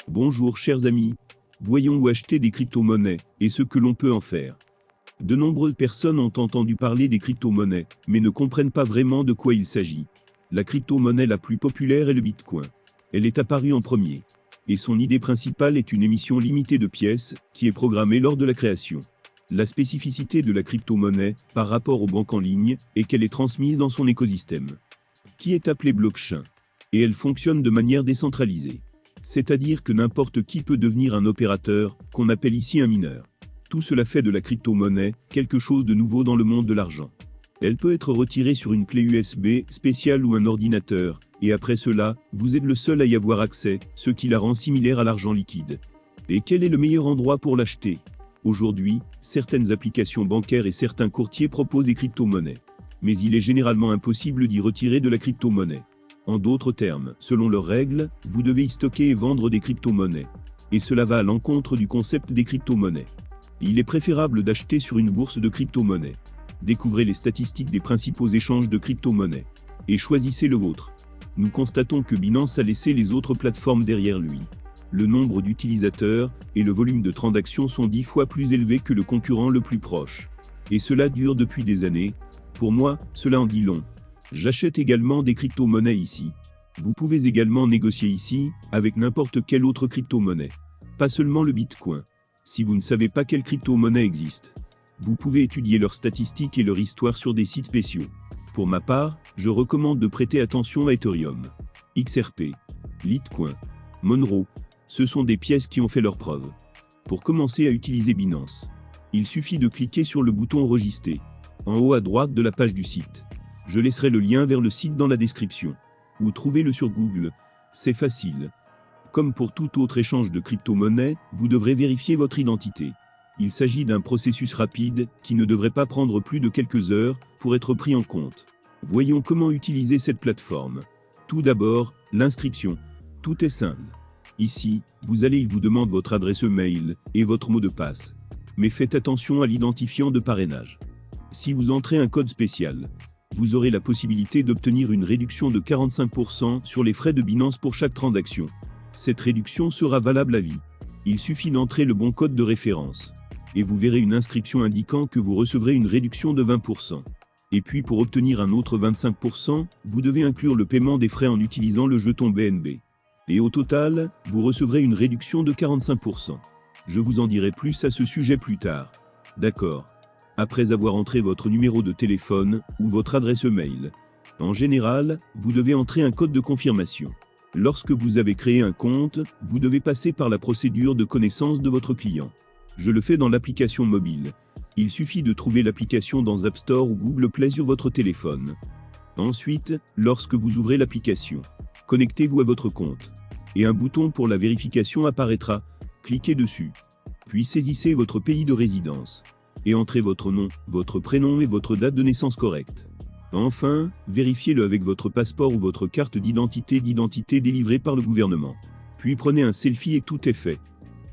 Bonjour chers amis. Voyons où acheter des crypto-monnaies, et ce que l'on peut en faire. De nombreuses personnes ont entendu parler des crypto-monnaies, mais ne comprennent pas vraiment de quoi il s'agit. La crypto-monnaie la plus populaire est le Bitcoin. Elle est apparue en premier. Et son idée principale est une émission limitée de pièces, qui est programmée lors de la création. La spécificité de la crypto-monnaie, par rapport aux banques en ligne, est qu'elle est transmise dans son écosystème, qui est appelé blockchain. Et elle fonctionne de manière décentralisée. C'est-à-dire que n'importe qui peut devenir un opérateur, qu'on appelle ici un mineur. Tout cela fait de la crypto-monnaie quelque chose de nouveau dans le monde de l'argent. Elle peut être retirée sur une clé USB spéciale ou un ordinateur, et après cela, vous êtes le seul à y avoir accès, ce qui la rend similaire à l'argent liquide. Et quel est le meilleur endroit pour l'acheter ? Aujourd'hui, certaines applications bancaires et certains courtiers proposent des crypto-monnaies. Mais il est généralement impossible d'y retirer de la crypto-monnaie. En d'autres termes, selon leurs règles, vous devez y stocker et vendre des crypto-monnaies. Et cela va à l'encontre du concept des crypto-monnaies. Il est préférable d'acheter sur une bourse de crypto-monnaies. Découvrez les statistiques des principaux échanges de crypto-monnaies. Et choisissez le vôtre. Nous constatons que Binance a laissé les autres plateformes derrière lui. Le nombre d'utilisateurs et le volume de transactions sont 10 fois plus élevés que le concurrent le plus proche. Et cela dure depuis des années. Pour moi, cela en dit long. J'achète également des crypto-monnaies ici. Vous pouvez également négocier ici, avec n'importe quelle autre crypto-monnaie. Pas seulement le Bitcoin. Si vous ne savez pas quelle crypto-monnaie existe, vous pouvez étudier leurs statistiques et leur histoire sur des sites spéciaux. Pour ma part, je recommande de prêter attention à Ethereum, XRP, Litecoin, Monero. Ce sont des pièces qui ont fait leurs preuves. Pour commencer à utiliser Binance, il suffit de cliquer sur le bouton enregistrer, en haut à droite de la page du site. Je laisserai le lien vers le site dans la description. Ou trouvez-le sur Google. C'est facile. Comme pour tout autre échange de crypto-monnaie, vous devrez vérifier votre identité. Il s'agit d'un processus rapide, qui ne devrait pas prendre plus de quelques heures, pour être pris en compte. Voyons comment utiliser cette plateforme. Tout d'abord, l'inscription. Tout est simple. Ici, il vous demande votre adresse mail, et votre mot de passe. Mais faites attention à l'identifiant de parrainage. Si vous entrez un code spécial, vous aurez la possibilité d'obtenir une réduction de 45% sur les frais de Binance pour chaque transaction. Cette réduction sera valable à vie. Il suffit d'entrer le bon code de référence. Et vous verrez une inscription indiquant que vous recevrez une réduction de 20%. Et puis pour obtenir un autre 25%, vous devez inclure le paiement des frais en utilisant le jeton BNB. Et au total, vous recevrez une réduction de 45%. Je vous en dirai plus à ce sujet plus tard. D'accord. Après avoir entré votre numéro de téléphone ou votre adresse mail. En général, vous devez entrer un code de confirmation. Lorsque vous avez créé un compte, vous devez passer par la procédure de connaissance de votre client. Je le fais dans l'application mobile. Il suffit de trouver l'application dans App Store ou Google Play sur votre téléphone. Ensuite, lorsque vous ouvrez l'application, connectez-vous à votre compte. Et un bouton pour la vérification apparaîtra. Cliquez dessus. Puis saisissez votre pays de résidence. Et entrez votre nom, votre prénom et votre date de naissance correcte. Enfin, vérifiez-le avec votre passeport ou votre carte d'identité délivrée par le gouvernement. Puis prenez un selfie et tout est fait.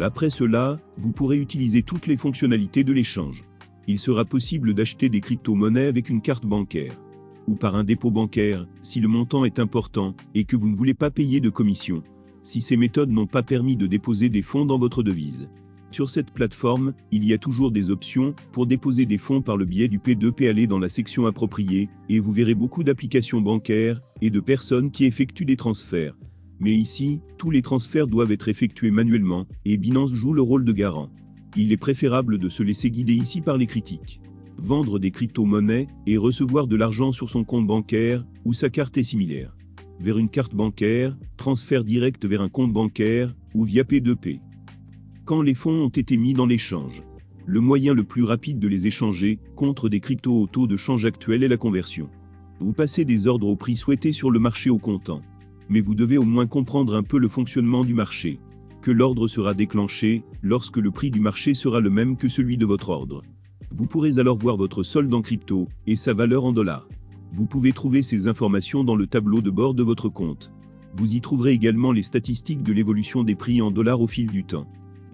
Après cela, vous pourrez utiliser toutes les fonctionnalités de l'échange. Il sera possible d'acheter des crypto-monnaies avec une carte bancaire. Ou par un dépôt bancaire, si le montant est important, et que vous ne voulez pas payer de commission. Si ces méthodes n'ont pas permis de déposer des fonds dans votre devise. Sur cette plateforme, il y a toujours des options pour déposer des fonds par le biais du P2P. Allez dans la section appropriée, et vous verrez beaucoup d'applications bancaires, et de personnes qui effectuent des transferts. Mais ici, tous les transferts doivent être effectués manuellement, et Binance joue le rôle de garant. Il est préférable de se laisser guider ici par les critiques. Vendre des crypto-monnaies, et recevoir de l'argent sur son compte bancaire, ou sa carte est similaire. Vers une carte bancaire, transfert direct vers un compte bancaire, ou via P2P. Quand les fonds ont été mis dans l'échange, le moyen le plus rapide de les échanger contre des cryptos au taux de change actuel est la conversion. Vous passez des ordres au prix souhaité sur le marché au comptant. Mais vous devez au moins comprendre un peu le fonctionnement du marché. Que l'ordre sera déclenché lorsque le prix du marché sera le même que celui de votre ordre. Vous pourrez alors voir votre solde en crypto et sa valeur en dollars. Vous pouvez trouver ces informations dans le tableau de bord de votre compte. Vous y trouverez également les statistiques de l'évolution des prix en dollars au fil du temps.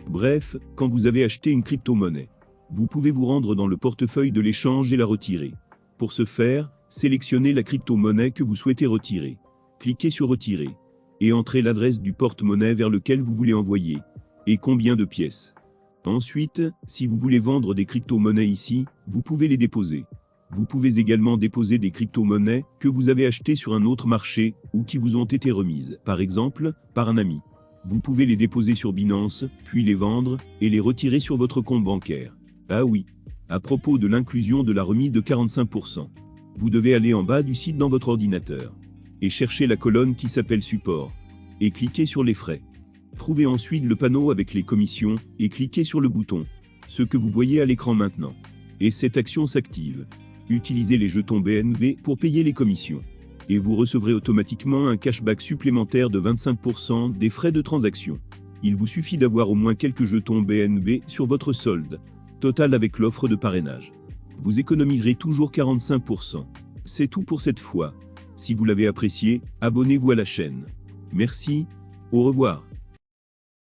Bref, quand vous avez acheté une crypto-monnaie, vous pouvez vous rendre dans le portefeuille de l'échange et la retirer. Pour ce faire, sélectionnez la crypto-monnaie que vous souhaitez retirer. Cliquez sur Retirer. et entrez l'adresse du porte-monnaie vers lequel vous voulez envoyer, et combien de pièces. Ensuite, si vous voulez vendre des crypto-monnaies ici, vous pouvez les déposer. Vous pouvez également déposer des crypto-monnaies que vous avez achetées sur un autre marché ou qui vous ont été remises, par exemple, par un ami. Vous pouvez les déposer sur Binance, puis les vendre et les retirer sur votre compte bancaire. Ah oui, à propos de l'inclusion de la remise de 45%. Vous devez aller en bas du site dans votre ordinateur et chercher la colonne qui s'appelle Support et cliquer sur les frais. Trouvez ensuite le panneau avec les commissions et cliquez sur le bouton, ce que vous voyez à l'écran maintenant. Et cette action s'active. Utilisez les jetons BNB pour payer les commissions. Et vous recevrez automatiquement un cashback supplémentaire de 25% des frais de transaction. Il vous suffit d'avoir au moins quelques jetons BNB sur votre solde total avec l'offre de parrainage. Vous économiserez toujours 45%. C'est tout pour cette fois. Si vous l'avez apprécié, abonnez-vous à la chaîne. Merci, au revoir.